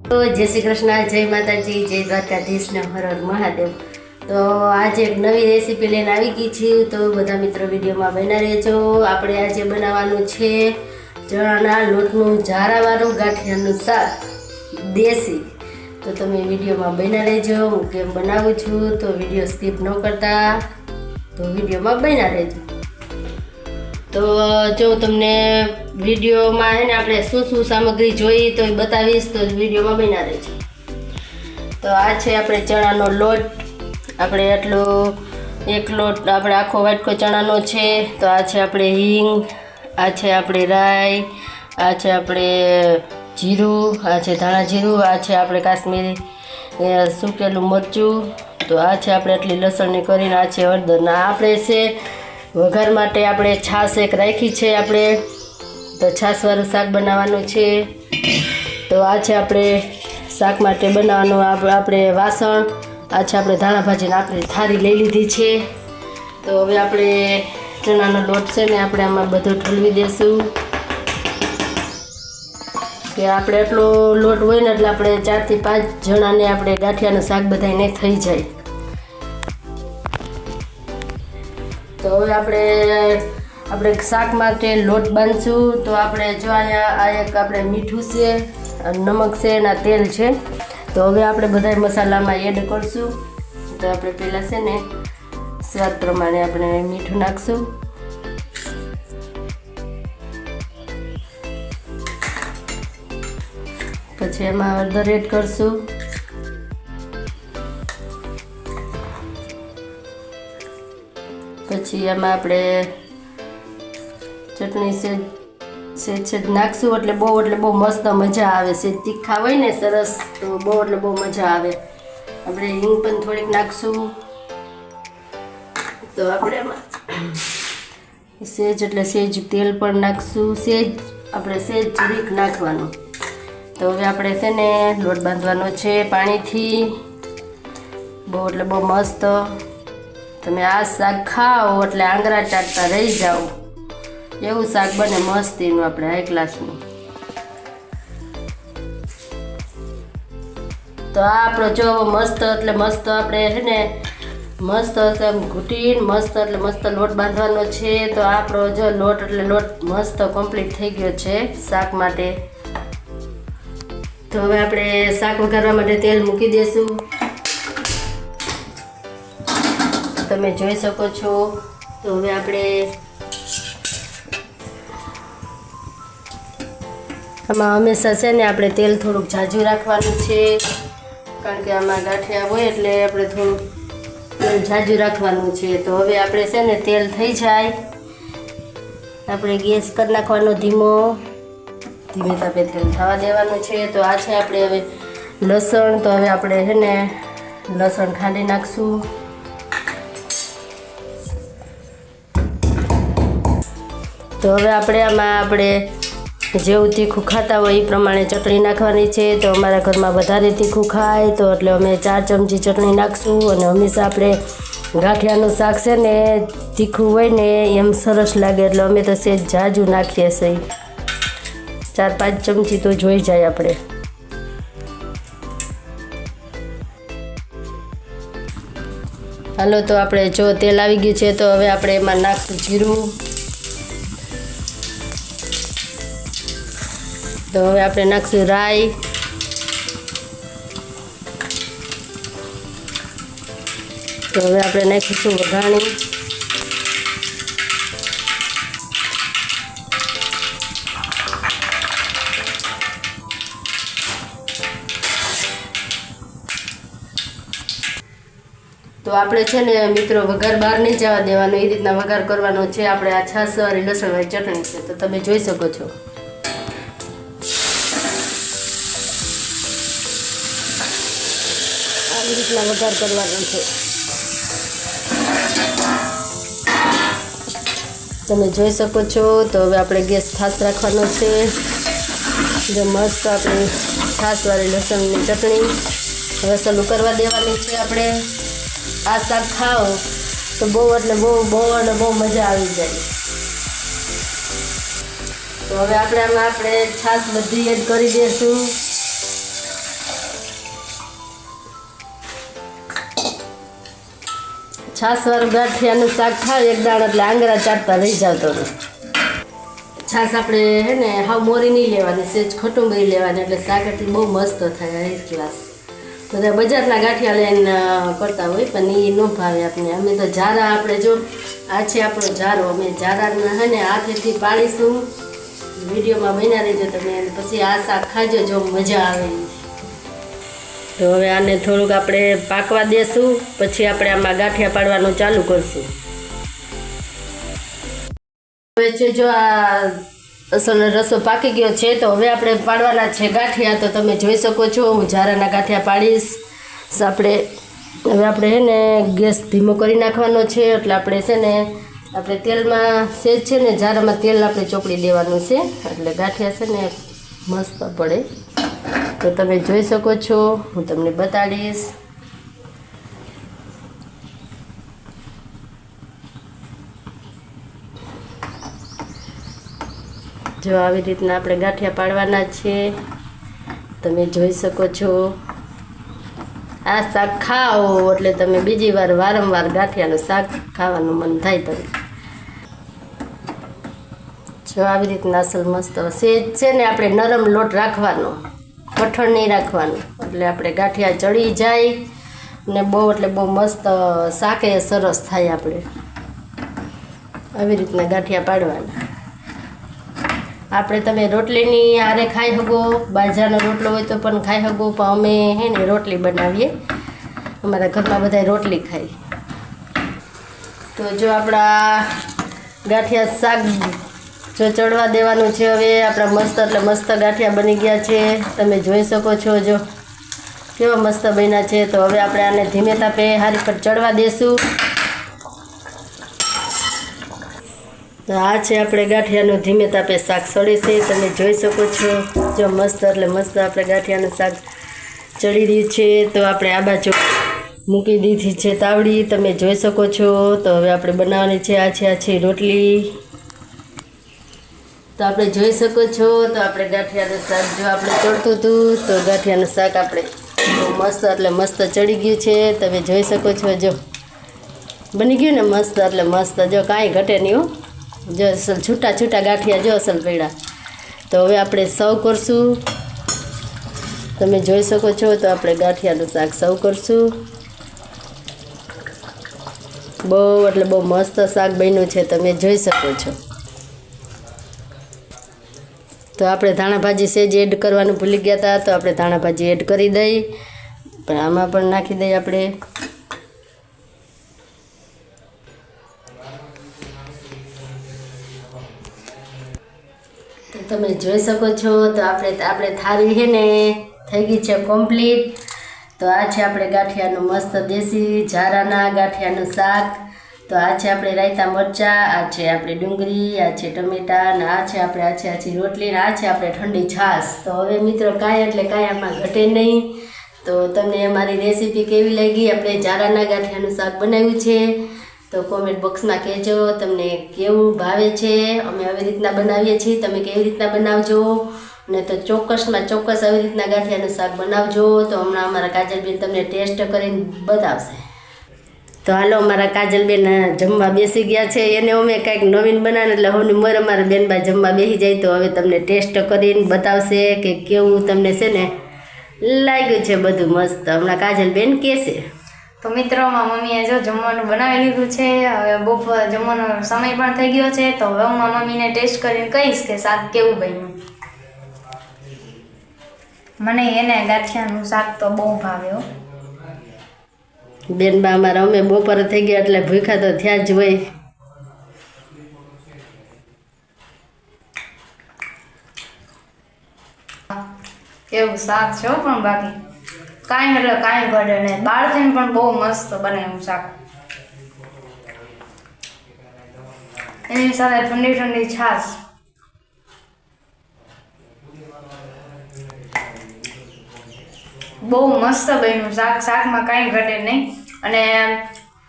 તો જય શ્રી કૃષ્ણ, જય માતાજી, જય દ્વારકાધીશ ને હર હર મહાદેવ। તો આજે એક નવી રેસીપી લઈને આવી ગઈ છું, તો બધા મિત્રો વિડીયોમાં બન્યા રહેજો। આપણે આજે બનાવવાનું છે ચણાના લોટનું ઝારાવાળું ગાંઠિયાનું શાક દેશી। તો તમે વિડીયોમાં બન્યા રહેજો, હું કેમ બનાવું છું તો વિડીયો સ્કીપ ન કરતા, તો વિડીયોમાં બન્યા રહેજો। તો જો તમને વિડીયોમાં હે ને આપણે શું શું સામગ્રી જોઈ તો એ બતાવીશ, તો વિડીયોમાં બન્યા રહેજો। તો આ છે આપણે ચણાનો લોટ, આપણે એટલો એક લોટ આપણે આખો વાટકો ચણાનો છે। તો આ છે આપણે હિંગ, આ છે આપણે રાઈ, આ છે આપણે જીરું, આ છે ધાણા જીરું, આ છે આપણે કાશ્મીરી સૂકેલું મરચું, તો આ છે આપણે એટલી લસણની કરીને, આ છે હળદર, ના આપણે છે વઘાર માટે આપણે છાશ એક રાખી છે આપણે, તો છાશવાળું શાક બનાવવાનું છે। તો આ છે આપણે શાક માટે બનાવવાનું આપણે વાસણ, આ છે આપણે ધાણા ભાજીને આપણે થાળી લઈ લીધી છે। તો હવે આપણે ચણાનો લોટ છે ને આપણે આમાં બધો ઠલવી દઈશું, કે આપણે એટલો લોટ હોય ને એટલે આપણે 4 થી 5 જણાને આપણે ગાંઠિયાનું શાક બધાને થઈ જાય। તો હવે આપણે શાક માટે લોટ બાંધશું। તો આપણે જો અહીંયા આ એક આપણે મીઠું છે, નમક છે અને તેલ છે। તો હવે આપણે બધા મસાલામાં એડ કરશું। તો આપણે પહેલાં છે ને સ્વાદ પ્રમાણે આપણે મીઠું નાખશું, પછી એમાં હળદર એડ કરશું, પછી એમાં આપણે ચટણી સેજ નાખશું, એટલે બહુ મસ્ત મજા આવે છે। તીખા હોય ને સરસ તો બહુ મજા આવે। આપણે હિંગ પણ થોડીક નાખશું। તો આપણે એમાં સેજ તેલ પણ નાખશું, આપણે સેજ જરીક નાખવાનું। તો હવે આપણે છે ને લોટ બાંધવાનો છે પાણીથી, બહુ મસ્ત। તમે આ શાક ખાઓ એટલે આંગળા ચાટતા રહી જાઓ, એવું શાક બને મસ્તીનું આપણે હાઈ ક્લાસનું। તો આ આપણો જો મસ્ત આપણે છે ને મસ્ત ઘૂંટીને મસ્ત લોટ બાંધવાનો છે। તો આપણો જો લોટ મસ્ત કમ્પ્લીટ થઈ ગયો છે શાક માટે। તો હવે આપણે શાક વઘારવા માટે તેલ મૂકી દઈશું, તમે જોઈ શકો છો। તો હવે આપણે આમાં હંમેશા છે ને આપણે તેલ થોડુંક ઝાઝું રાખવાનું છે, કારણ કે આમાં ગાંઠિયા હોય એટલે આપણે થોડુંક તેલ ઝાઝું રાખવાનું છે। તો હવે આપણે છે ને તેલ થઈ જાય આપણે ગેસ કરી નાખવાનો ધીમે તાપે તેલ થવા દેવાનું છે। તો આ છે આપણે હવે લસણ, તો હવે આપણે છે ને લસણ ખાંડી નાખશું। તો હવે આપણે જેવું તીખું ખાતા હોય એ પ્રમાણે ચટણી નાખવાની છે। તો અમારા ઘરમાં વધારે તીખું ખાય તો એટલે અમે 4 ચમચી ચટણી નાખશું। અને હંમેશા આપણે ગાંઠિયાનું શાક છે ને તીખું હોય ને એમ સરસ લાગે, એટલે અમે તો સેજ ઝાઝું નાખીએ છીએ, 4-5 ચમચી તો જોઈ જાય આપણે। હાલો, તો આપણે જો તેલ આવી ગયું છે, તો હવે આપણે એમાં નાખશું જીરું। તો હવે આપણે નાખશું રાઈ, તો હવે આપણે નાખીશું વઘાણી, તો આપણે છે ને મિત્રો વઘાર બહાર નહીં જવા દેવાનો, એ રીતના વઘાર કરવાનો છે આપણે। આ છાશવાળી લસણવાળી ચટણી છે, તો તમે જોઈ શકો છો। આવી રીતના વઘાર કરવાનો છે, તમે જોઈ શકો છો। તો હવે આપણે ગેસ ફાસ્ટ રાખવાનો છે, જો મસ્ત આપણે છાશવાળી લસણની ચટણી હવે ચાલુ કરવા દેવાની છે આપણે। આ શાક ખાઓ તો બહુ મજા આવી જાય। તો હવે આપણે આમાં છાશ બધી એડ કરી દઈશું। છાશવાળું ગાંઠિયાનું શાક થાય એક દાણ એટલે આંગળા ચાટતા રહી જાવ તમે. છાશ આપણે હે ને હાવ મોરી નહીં લેવાની, સેજ ખટુંબરી લેવાની એટલે શાક એટલી બહુ મસ્ત થાય. એક ગ્લાસ બધા બજારના ગાંઠિયા લઈને કરતા હોય પણ એ ન ભાવે આપણે. અમે તો જારા આપણે જો આ છે આપણો જારો, અમે જારાના હે ને હાથેથી પાડીશું. વિડીયોમાં બન્યા રહેજો તમે, પછી આ શાક ખાજો જો મજા આવે. તો હવે આને થોડુંક આપણે પાકવા દેશું, પછી આપણે આમાં ગાંઠિયા પાડવાનું ચાલુ કરશું. હવે છે જો આ અસલ રસો પાકી ગયો છે તો હવે આપણે પાડવાના છે ગાંઠિયા. તો તમે જોઈ શકો છો હું જારાના ગાંઠિયા પાડીશ. આપણે હે ને ગેસ ધીમો કરી નાખવાનો છે એટલે આપણે છે ને આપણે તેલમાં સેજ છે ને જારામાં તેલ આપણે ચોપડી દેવાનું છે એટલે ગાંઠિયા છે ને મસ્ત પડે. તો તમે જોઈ શકો છો, હું તમને બતાડીશ. જો આવી રીતના આપણે ગાંઠિયા પાડવાના છે, તમે જોઈ શકો છો. આ શાક ખાઓ એટલે તમે બીજી વાર વારંવાર ગાંઠિયાનું શાક ખાવાનું મન થાય તમે. જો આવી રીતના અસલ મસ્ત સેજ છે ને આપણે નરમ લોટ રાખવાનો, કઠણ નહીં રાખવાનું એટલે આપણે ગાંઠિયા ચડી જાય ને બહુ એટલે બહુ મસ્ત શાકે સરસ થાય. આપણે આવી રીતના ગાંઠિયા પાડવાના. આપણે તમે રોટલીની હારે ખાઈ શકો, બાજરાનો રોટલો હોય તો પણ ખાઈ શકો, પણ અમે હે ને રોટલી બનાવીએ, અમારા ઘરમાં બધા રોટલી ખાય. તો જો આપણા ગાંઠિયા શાક જો ચડવા દેવાનું છે. હવે આપણા મસ્ત એટલે મસ્ત ગાંઠિયા બની ગયા છે, તમે જોઈ શકો છો. જો કેવા મસ્ત બન્યા છે. તો હવે આપણે આને ધીમે તાપે હારી પર ચડવા દેશું. તો આ છે આપણે ગાંઠિયાનું ધીમે તાપે શાક સળે છે, તમે જોઈ શકો છો. જો મસ્ત એટલે મસ્ત આપણે ગાંઠિયાનું શાક ચડી રહ્યું છે. તો આપણે આ બાજુ મૂકી દીધી છે તાવડી, તમે જોઈ શકો છો. તો હવે આપણે બનાવવાની છે આ છે રોટલી. તો આપણે જોઈ શકો છો. તો આપણે ગાંઠિયાનું શાક જો આપણે ચડતું હતું તો ગાંઠિયાનું શાક આપણે મસ્ત એટલે મસ્ત ચડી ગયું છે, તમે જોઈ શકો છો. જો બની ગયું ને મસ્ત એટલે મસ્ત, જો કાંઈ ઘટે નહીં હો. જો અસલ છૂટા છૂટા ગાંઠિયા જો અસલ પડ્યા. તો હવે આપણે સર્વ કરશું, તમે જોઈ શકો છો. તો આપણે ગાંઠિયાનું શાક સર્વ કરશું. બહુ એટલે બહુ મસ્ત શાક બન્યું છે, તમે જોઈ શકો છો. તો આપણે ધાણાભાજી સેજ એડ કરવાનું ભૂલી ગયા હતા, તો આપણે ધાણાભાજી એડ કરી દઈ, પણ આમાં પણ નાખી દઈએ આપણે. તો તમે જોઈ શકો છો. તો આપણે થાળી છે ને થઈ ગઈ છે કમ્પ્લીટ. તો આ છે આપણે ગાંઠિયાનું મસ્ત દેશી જારાના ગાંઠિયાનું શાક. તો આ છે આપણે રાયતા મરચાં, આ છે આપણે ડુંગળી, આ છે ટમેટા, અને આ છે આપણે આછી રોટલી, અને આ છે આપણે ઠંડી છાશ. તો હવે મિત્રો કાંઈ એટલે કાંઈ આમાં ઘટે નહીં. તો તમને અમારી રેસીપી કેવી લાગી? આપણે જારાના ગાંઠિયાનું શાક બનાવ્યું છે, તો કોમેન્ટ બોક્સમાં કહેજો તમને કેવું ભાવે છે. અમે આવી રીતના બનાવીએ છીએ, તમે કેવી રીતના બનાવજો, ને તો ચોક્કસ આવી રીતના ગાંઠિયાનું શાક બનાવજો. તો હમણાં અમારા કાજલબેન તમને ટેસ્ટ કરીને બતાવશે. તો હાલો અમારા કાજલબેન જમવા બેસી ગયા છે, એને અમે કંઈક નવીન બનાવે એટલે હોની મોર અમારા બેનબા જમવા બેસી જાય. તો હવે તમને ટેસ્ટ કરીને બતાવશે કે કેવું તમને છે ને લાગ્યું છે બધું મસ્ત. હમણાં કાજલબેન કહેશે. તો મિત્રોમાં મમ્મીએ જો જમવાનું બનાવી લીધું છે, હવે બપોર જમવાનો સમય પણ થઈ ગયો છે. તો હવે હું મમ્મીને ટેસ્ટ કરીને કહીશ કે શાક કેવું બન્યું. મને એને ગાંઠિયાનું શાક તો બહુ ભાવ્યો. બેનબા અમારા અમે બપોરે થઈ ગયા એટલે ભૂખા તો થયા જ હોય. એવું શાક છે પણ બાકી કાંઈ એટલે કાંઈ ઘડે નહીં. બહારથી પણ બહુ મસ્ત બનાવ્યું શાક. એની સાથે ઠંડી ઠંડી છાશ. બહુ મસ્ત બન્યું શાક. શાકમાં કાંઈ ઘટે નહીં અને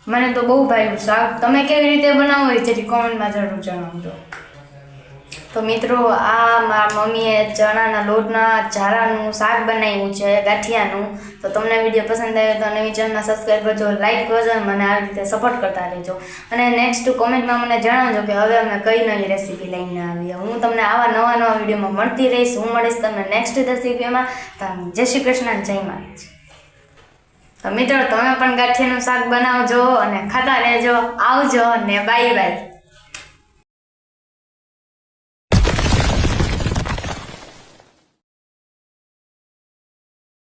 મને તો બહુ ભાવ્યું શાક. તમે કેવી રીતે બનાવો એ જરી કોમેન્ટમાં જરૂર જણાવજો. તો મિત્રો આ મારા મમ્મીએ ચણાના લોટના ઝારાનું શાક બનાવ્યું છે ગાંઠિયાનું. તો તમને વિડીયો પસંદ આવ્યો તો નવી ચેનલને સબસ્ક્રાઈબ કરજો, લાઈક કરજો અને મને આવી રીતે સપોર્ટ કરતા રહેજો. અને નેક્સ્ટ કોમેન્ટમાં મને જણાવજો કે હવે અમે કઈ નવી રેસીપી લઈને આવીએ. હું તમને આવા નવા વિડીયોમાં મળતી રહીશ. હું મળીશ તમને નેક્સ્ટ રેસીપીમાં. જય શ્રી કૃષ્ણ, જય માતાજી. તો મિત્રો તમે પણ ગાંઠિયાનું શાક બનાવજો અને ખાતા રહેજો. આવજો ને બાય બાય.